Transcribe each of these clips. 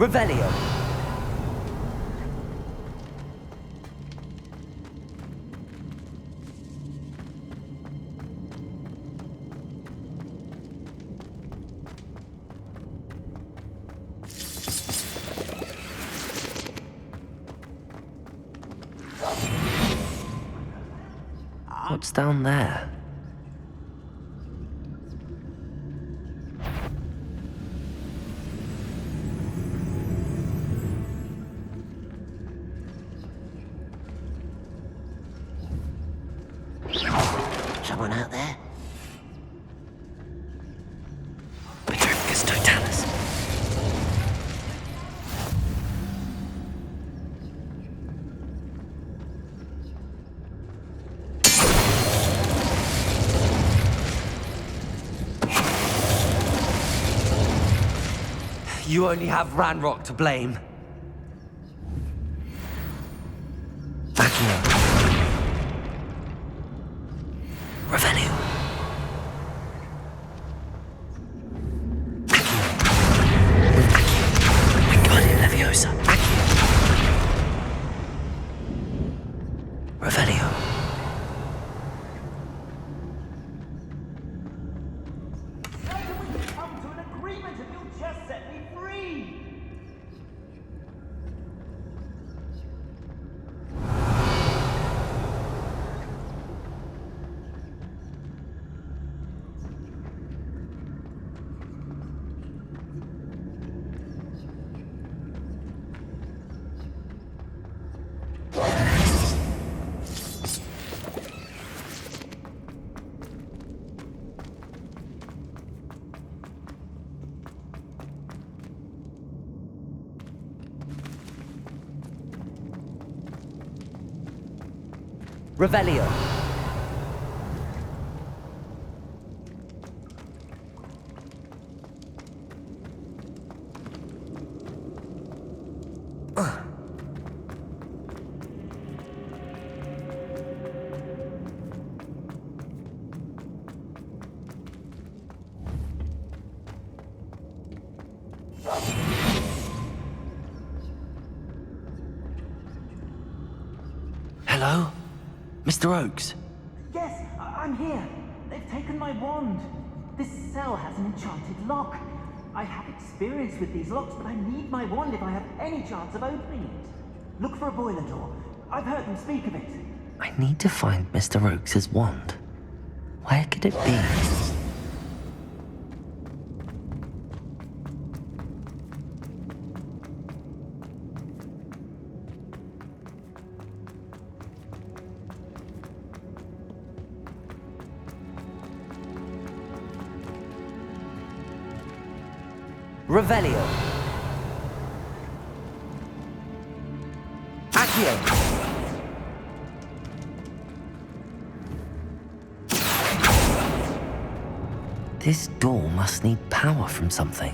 Revelio. What's down there? Someone out there? Petrificus totalis. You only have Ranrock to blame. Vacuum. Revelio. Wingardium Leviosa. Revelio. Come to an agreement if you'll just set me free! Revelio. Hello? Mr. Oakes? Yes, I'm here. They've taken my wand. This cell has an enchanted lock. I have experience with these locks, but I need my wand if I have any chance of opening it. Look for a boiler door. I've heard them speak of it. I need to find Mr. Oakes' wand. Where could it be? Revelio. Accio. This door must need power from something.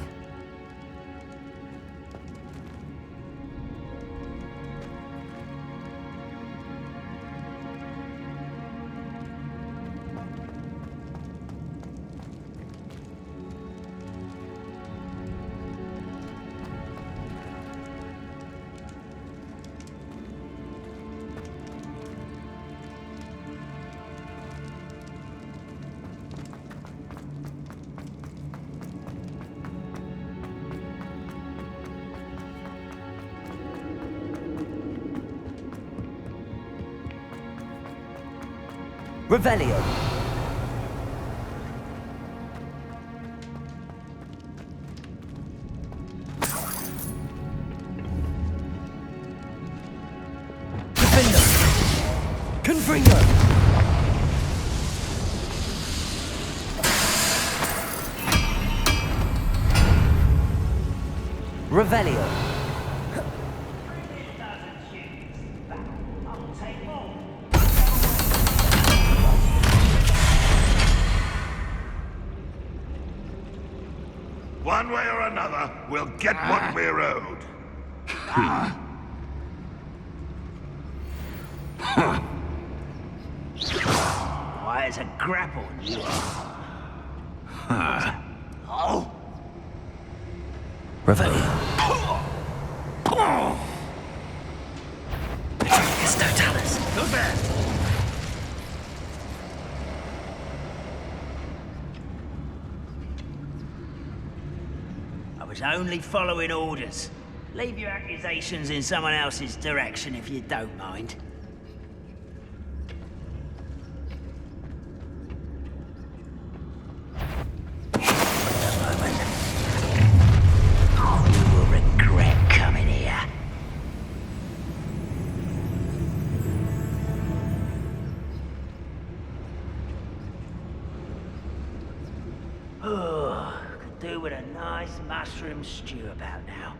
Revelio. Defender. Confringo. Revelio. One way or another, we'll get what we're owed. Why, it's a grapple, you are. Oh! Revelio. Patricus Totalis. Who's there? I was only following orders. Leave your accusations in someone else's direction if you don't mind. Wait a moment. Oh, you will regret coming here. Oh, could do with a nice mushroom stew about now.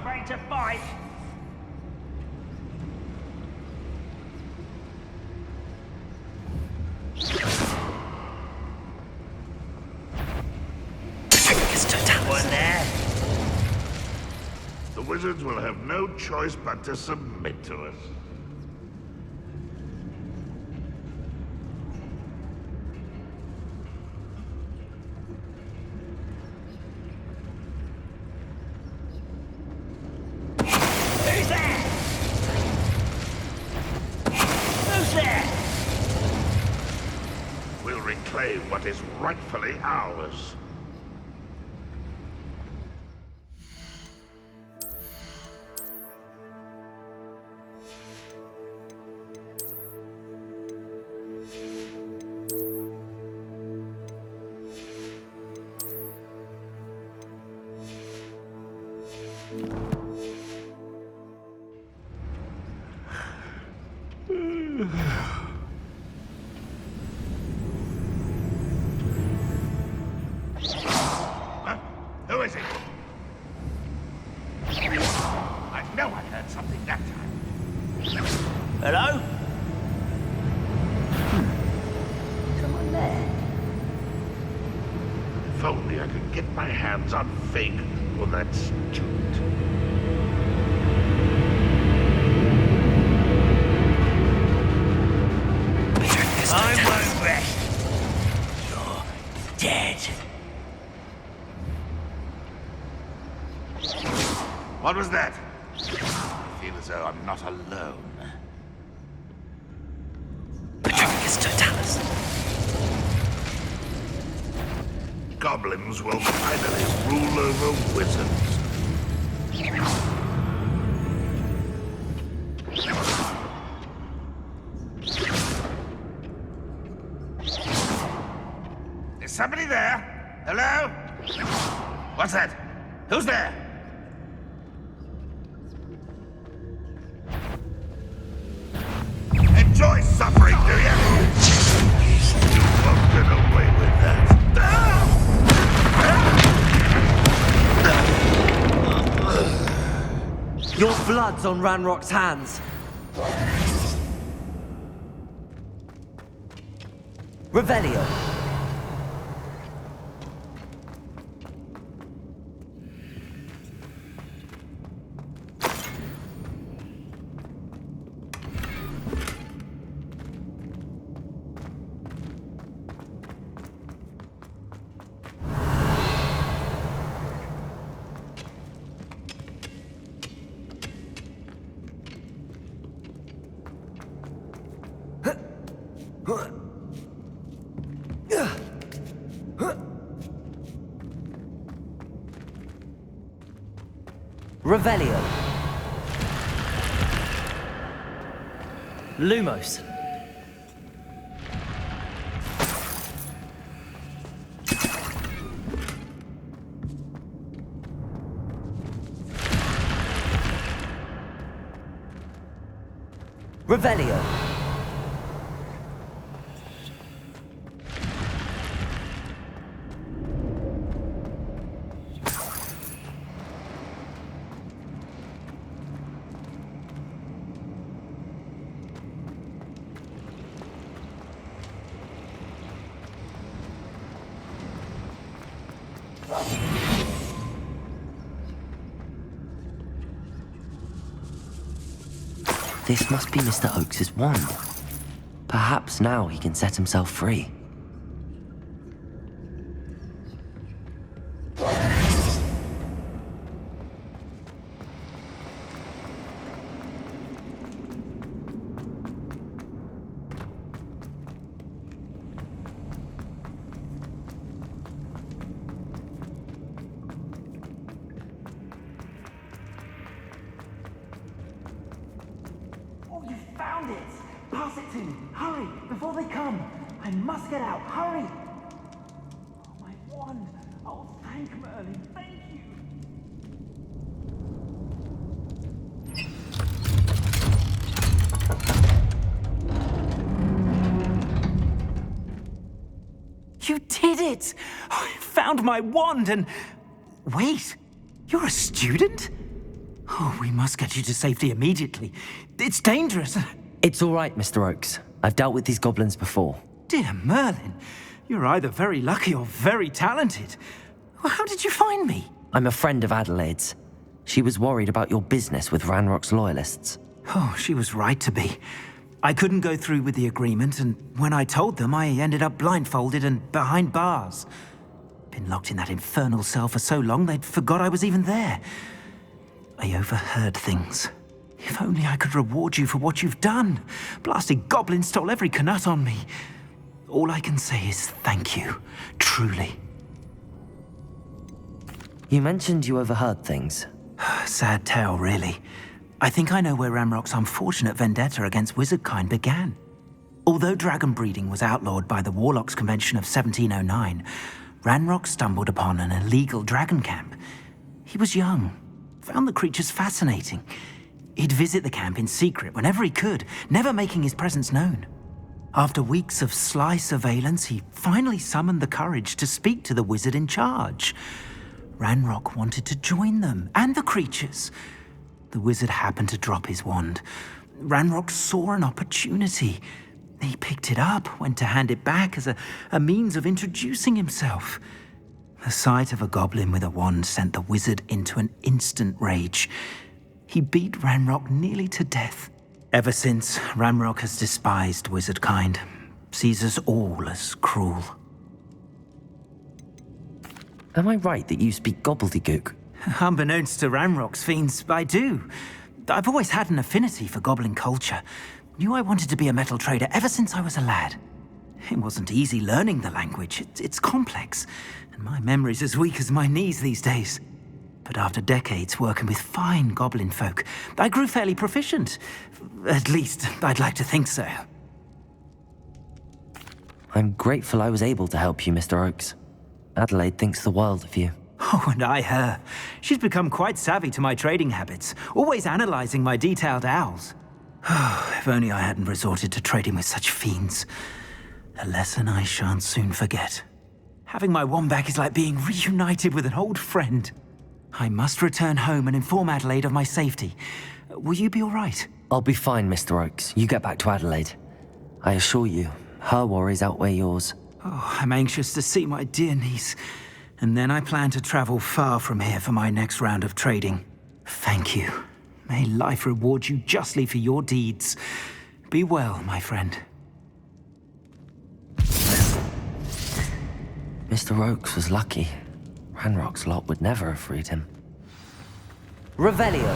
Ready to fight? Patricus Totalis. One there. The wizards will have no choice but to submit to us. Who's there? Who's there? We'll reclaim what is rightfully ours. Huh? Who is it? I know I heard something that time. Hello? Someone there? If only I could get my hands on Fig or that student. Patricus I Totalis. won't rest. You're dead. What was that? I feel as though I'm not alone. Patricus Totalis. Goblins will finally rule over wizards. Is somebody there? Hello? What's that? Who's there? Enjoy suffering, do you? You won't get away with that. Your blood's on Ranrock's hands. Revelio. Revelio. Lumos. Revelio. This must be Mr. Oakes's wand. Perhaps now he can set himself free. pass it to me. Hurry, before they come. I must get out. Hurry. Oh, my wand. Oh, thank Merlin. Thank you. You did it! I found my wand and... Wait, you're a student? Oh, we must get you to safety immediately. It's dangerous. It's all right, Mr. Oakes. I've dealt with these goblins before. Dear Merlin, you're either very lucky or very talented. Well, how did you find me? I'm a friend of Adelaide's. She was worried about your business with Ranrock's loyalists. Oh, she was right to be. I couldn't go through with the agreement, and when I told them, I ended up blindfolded and behind bars. Been locked in that infernal cell for so long, they'd forgot I was even there. I overheard things. If only I could reward you for what you've done. Blasted goblins stole every Knut on me. All I can say is thank you, truly. You mentioned you overheard things. Sad tale, really. I think I know where Ranrock's unfortunate vendetta against wizardkind began. Although dragon breeding was outlawed by the Warlocks Convention of 1709, Ranrock stumbled upon an illegal dragon camp. He was young, found the creatures fascinating. He'd visit the camp in secret whenever he could, never making his presence known. After weeks of sly surveillance, he finally summoned the courage to speak to the wizard in charge. Ranrock wanted to join them, and the creatures. The wizard happened to drop his wand. Ranrock saw an opportunity. He picked it up, went to hand it back as a means of introducing himself. The sight of a goblin with a wand sent the wizard into an instant rage. He beat Ranrock nearly to death. Ever since, Ranrock has despised wizardkind, sees us all as cruel. Am I right that you speak gobbledygook? Unbeknownst to Ranrock's fiends, I do. I've always had an affinity for goblin culture. Knew I wanted to be a metal trader ever since I was a lad. It wasn't easy learning the language. It's complex, and my memory's as weak as my knees these days. But after decades working with fine goblin folk, I grew fairly proficient. At least, I'd like to think so. I'm grateful I was able to help you, Mr. Oakes. Adelaide thinks the world of you. Oh, and I her. She's become quite savvy to my trading habits, always analyzing my detailed owls. If only I hadn't resorted to trading with such fiends. A lesson I shan't soon forget. Having my wand back is like being reunited with an old friend. I must return home and inform Adelaide of my safety. Will you be all right? I'll be fine, Mr. Oakes. You get back to Adelaide. I assure you, her worries outweigh yours. Oh, I'm anxious to see my dear niece. And then I plan to travel far from here for my next round of trading. Thank you. May life reward you justly for your deeds. Be well, my friend. Mr. Oakes was lucky. Ranrock's lot would never have freed him. Revelio.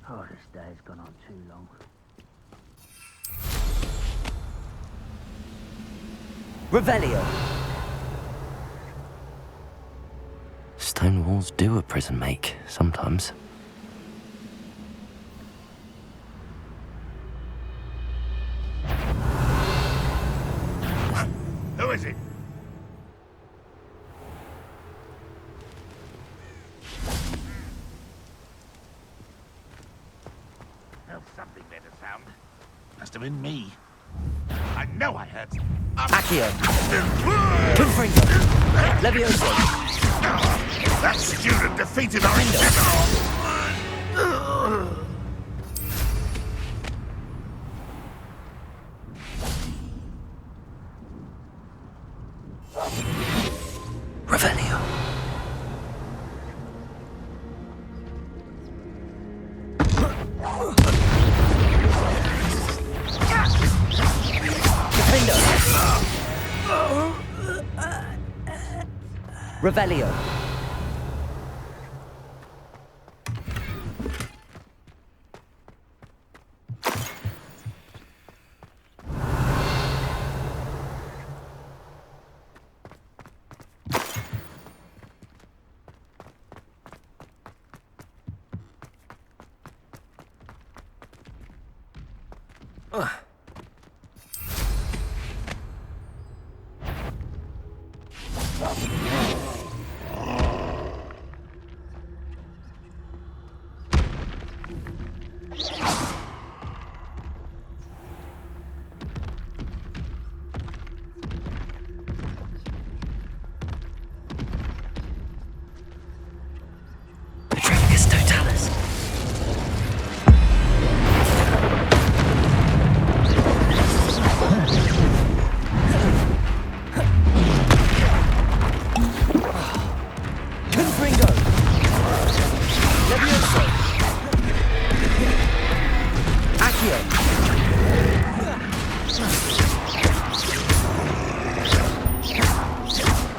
Oh, this day's gone on too long. Revelio. Stone walls do a prison make, sometimes. Who is it? Well, something made a sound. Must have been me. I know I heard. Accio. Confringo. Levioso. That student defeated our Revelio. Revelio.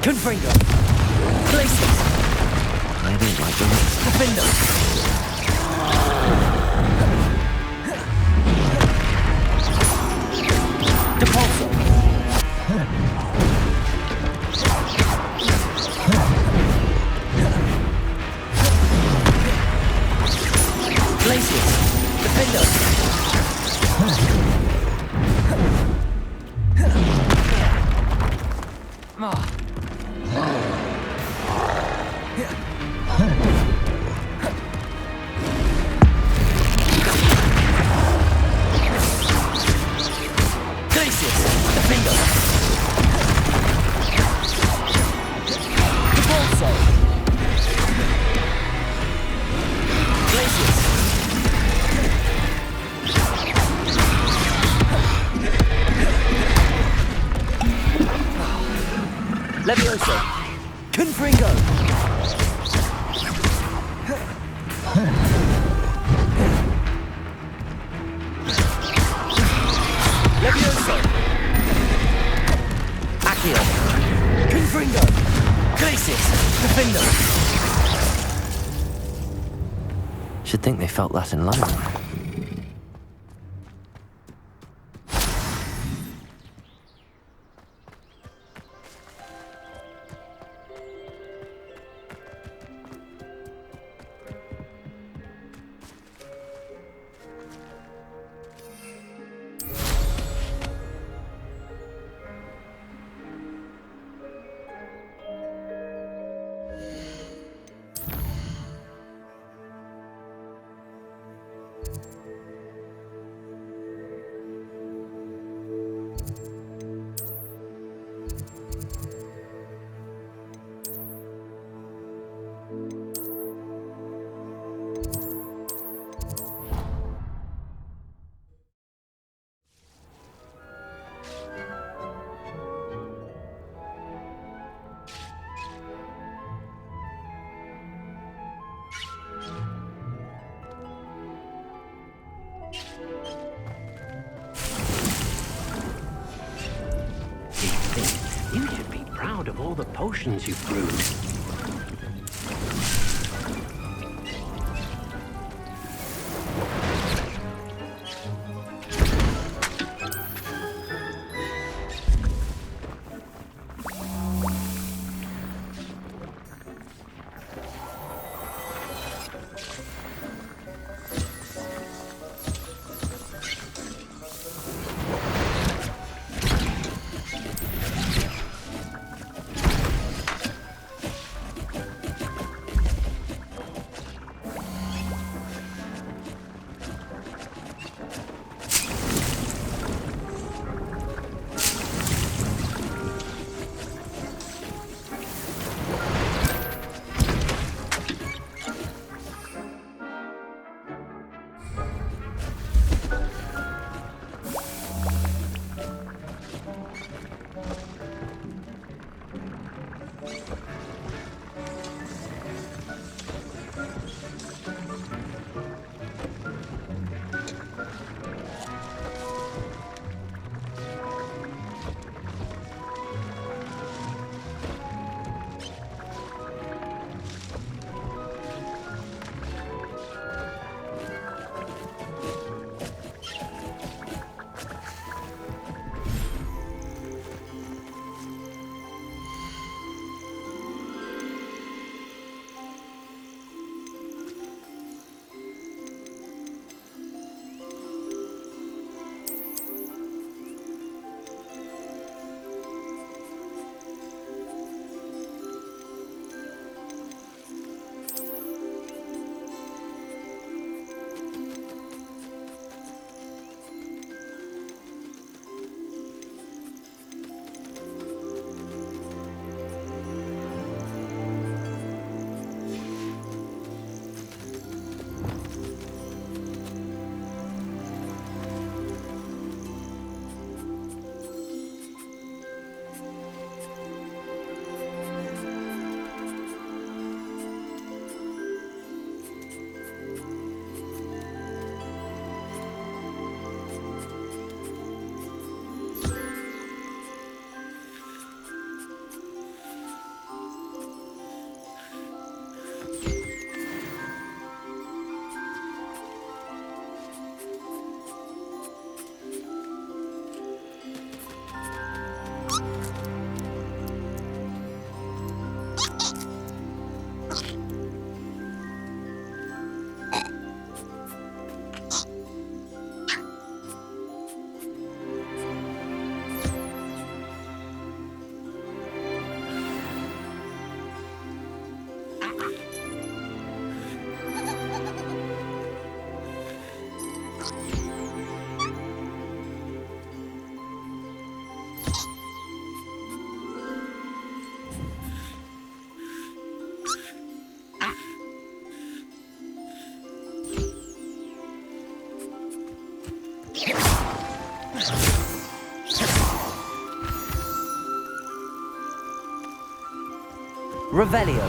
Confringo. Glacius. I don't like them. Defender. Depulso. Glacius. Defender. Levioso. Confringo. Levioso. Accio. Confringo. Glacius. Defender. Should think they felt that in London. You should be proud of all the potions you've brewed. Revelio.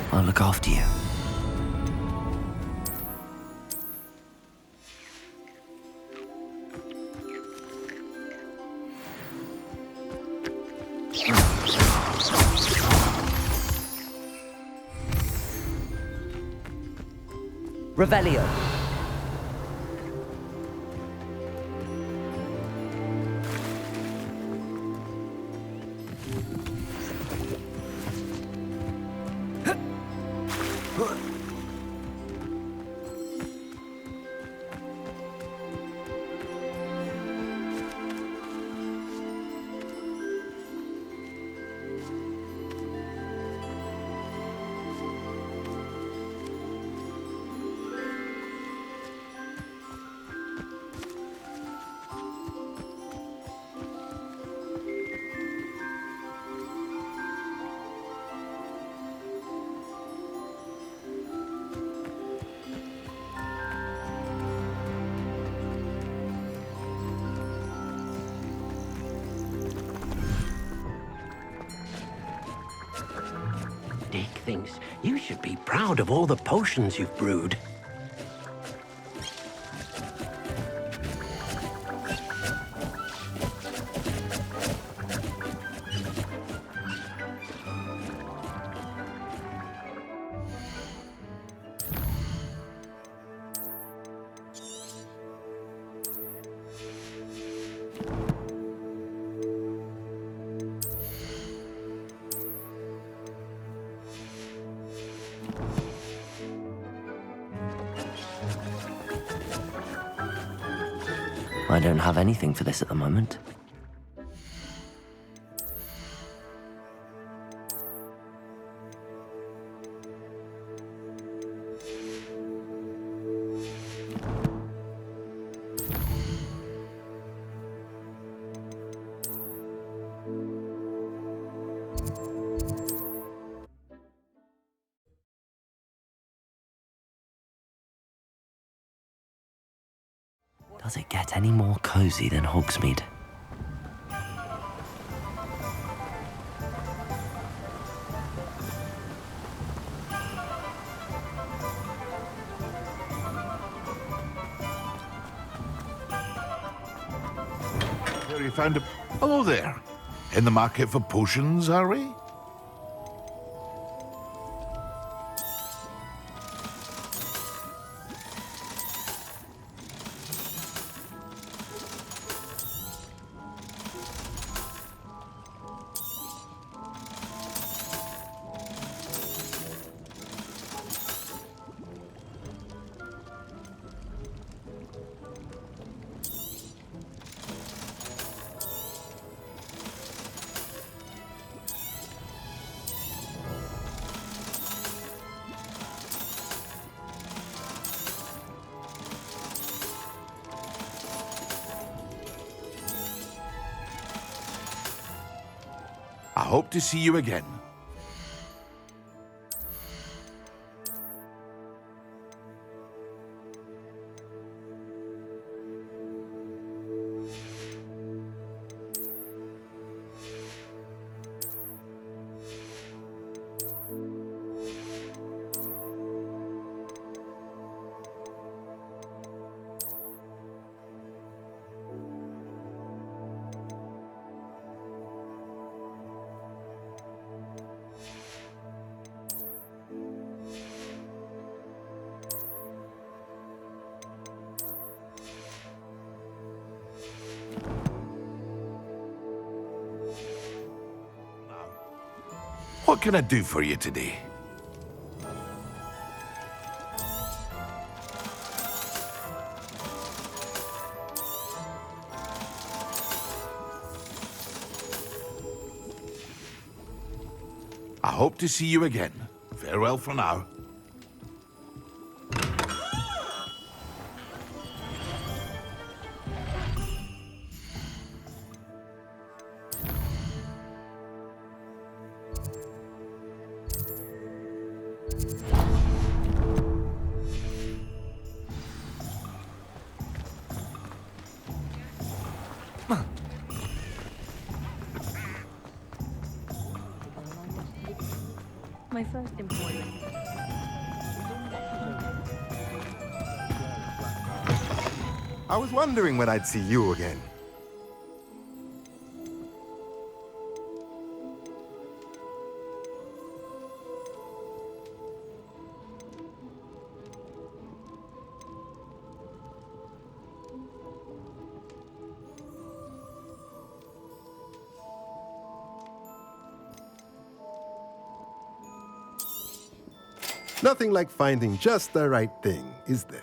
I'll look after you. Revelio. Dick thinks you should be proud of all the potions you've brewed. I don't have anything for this at the moment. Does it get any more cozy than Hogsmeade? Here you found a... Hello there. In the market for potions, are we? hope to see you again. What can I do for you today? I hope to see you again. Farewell for now. My first employment. I was wondering when I'd see you again. Nothing like finding just the right thing, is there?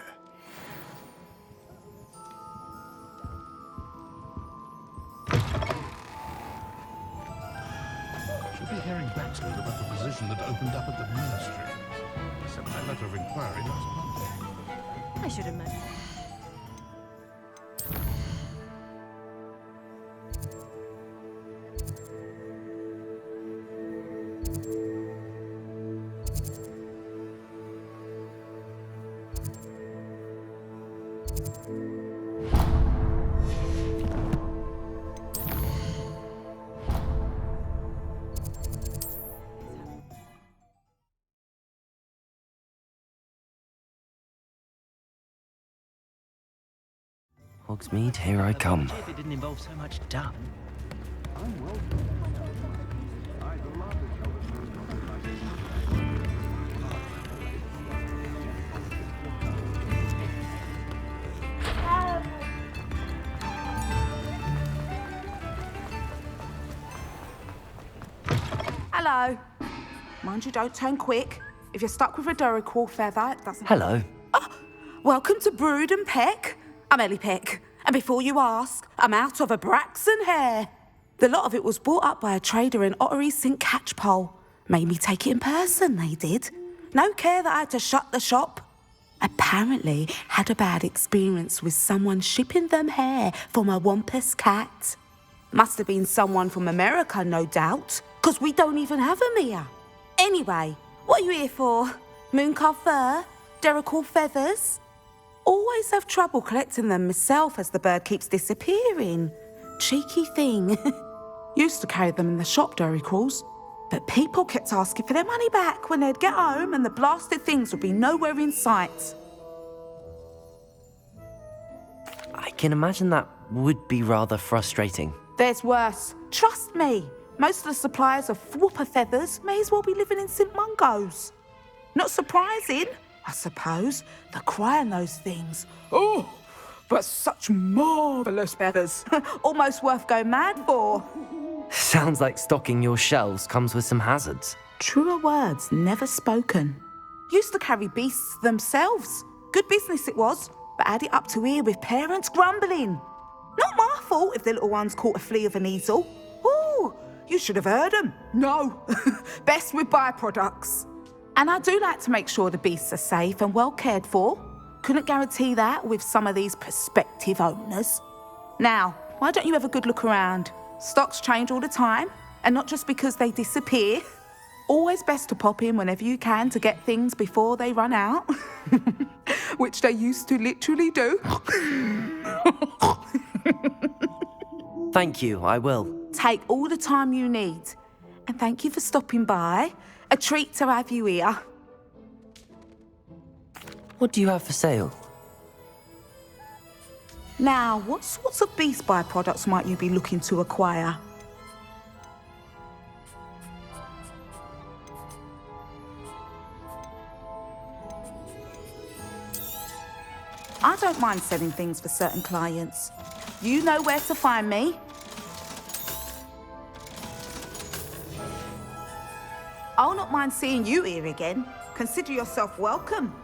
Should be hearing back soon about the position that opened up at the ministry. I sent my letter of inquiry last Monday. I should imagine. Hogsmeade, here I come. If it didn't involve so much dung. Hello. Mind you don't turn quick. If you're stuck with a Duracell feather, it doesn't... Hello. Welcome to Brood and Peck. I'm Ellie Peck. And before you ask, I'm out of a Braxton hair. The lot of it was bought up by a trader in Ottery St. Catchpole. Made me take it in person, they did. No care that I had to shut the shop. Apparently had a bad experience with someone shipping them hair from a Wampus cat. Must have been someone from America, no doubt, because we don't even have them here. Anyway, what are you here for? Mooncar fur? Duracell feathers? Always have trouble collecting them myself as the bird keeps disappearing. Cheeky thing. Used to carry them in the shop, Duracalls, but people kept asking for their money back when they'd get home and the blasted things would be nowhere in sight. I can imagine that would be rather frustrating. There's worse. Trust me. Most of the suppliers of whooper feathers may as well be living in St. Mungo's. Not surprising, I suppose, the cry on those things. Oh, but such marvellous feathers. Almost worth going mad for. Sounds like stocking your shelves comes with some hazards. Truer words never spoken. Used to carry beasts themselves. Good business it was, but had it up to here with parents grumbling. Not my fault if the little ones caught a flea of an easel. Ooh, you should have heard them. No, best with byproducts. And I do like to make sure the beasts are safe and well cared for. Couldn't guarantee that with some of these prospective owners. Now, why don't you have a good look around? Stocks change all the time. and not just because they disappear. Always best to pop in whenever you can to get things before they run out. Which they used to literally do. Thank you, I will. Take all the time you need. And thank you for stopping by. A treat to have you here. What do you have for sale? Now, what sorts of beast byproducts might you be looking to acquire? I don't mind selling things for certain clients. You know where to find me. I'll not mind seeing you here again. Consider yourself welcome.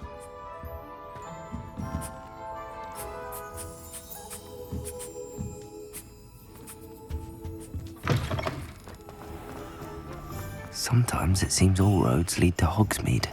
Sometimes it seems all roads lead to Hogsmeade.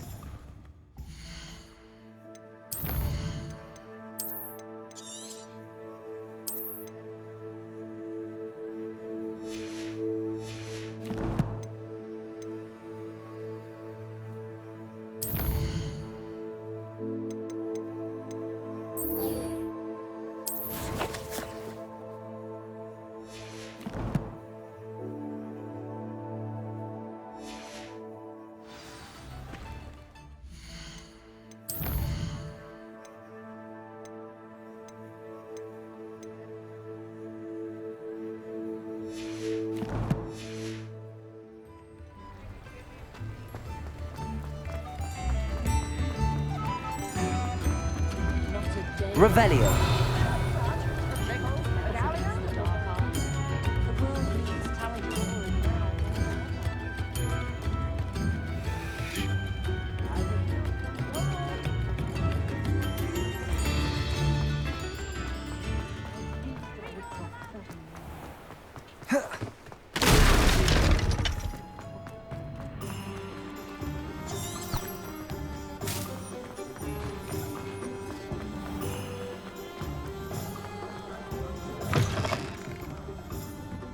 Revelio.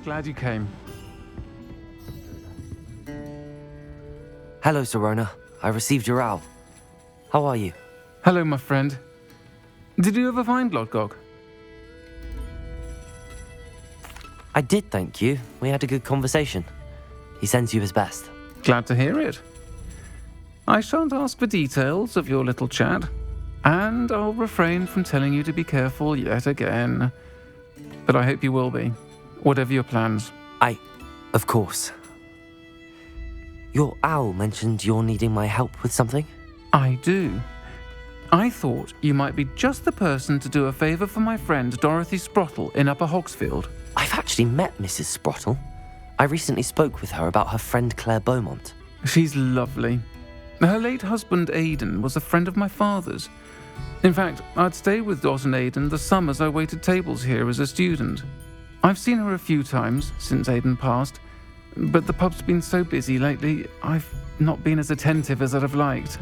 Glad you came. Hello, Serona. I received your owl. How are you? Hello, my friend. Did you ever find Lodgok? I did, thank you. We had a good conversation. He sends you his best. Glad to hear it. I shan't ask for details of your little chat, and I'll refrain from telling you to be careful yet again. But I hope you will be, whatever your plans. Of course. Your owl mentioned you're needing my help with something? I do. I thought you might be just the person to do a favour for my friend Dorothy Sprottle in Upper Hogsfield. I've actually met Mrs. Sprottle. I recently spoke with her about her friend Claire Beaumont. She's lovely. Her late husband Aidan was a friend of my father's. In fact, I'd stay with Dot and Aidan the summers I waited tables here as a student. I've seen her a few times since Aidan passed, but the pub's been so busy lately, I've not been as attentive as I'd have liked.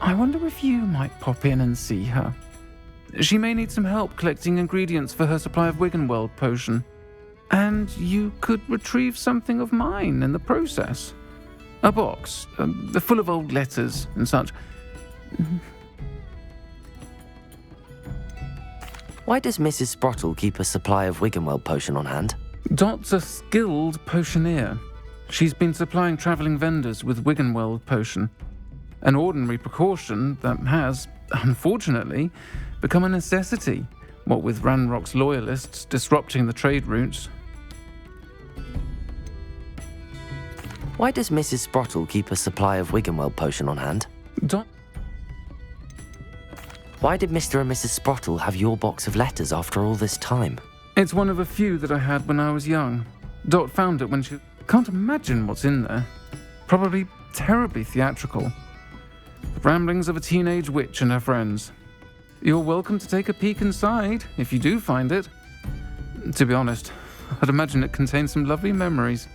I wonder if you might pop in and see her. She may need some help collecting ingredients for her supply of Wiggenweld potion, and you could retrieve something of mine in the process. A box, full of old letters and such. Why does Mrs. Sprottle keep a supply of Wiggenweld potion on hand? Dot's a skilled potioneer. She's been supplying travelling vendors with Wiggenweld potion, an ordinary precaution that has, unfortunately, become a necessity, what with Ranrock's loyalists disrupting the trade routes. Why does Mrs. Sprottle keep a supply of Wiggenweld potion on hand? Why did Mr. and Mrs. Sprottle have your box of letters after all this time? It's one of a few that I had when I was young. Dot found it when she... Can't imagine what's in there. Probably terribly theatrical. The ramblings of a teenage witch and her friends. You're welcome to take a peek inside, if you do find it. To be honest, I'd imagine it contains some lovely memories.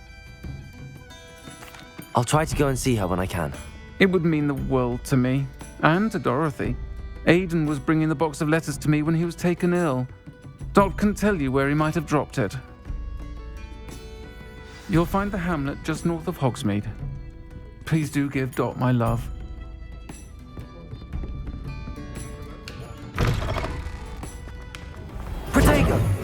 I'll try to go and see her when I can. It would mean the world to me, and to Dorothy. Aidan was bringing the box of letters to me when he was taken ill. Dot can tell you where he might have dropped it. You'll find the hamlet just north of Hogsmeade. Please do give Dot my love. Protego!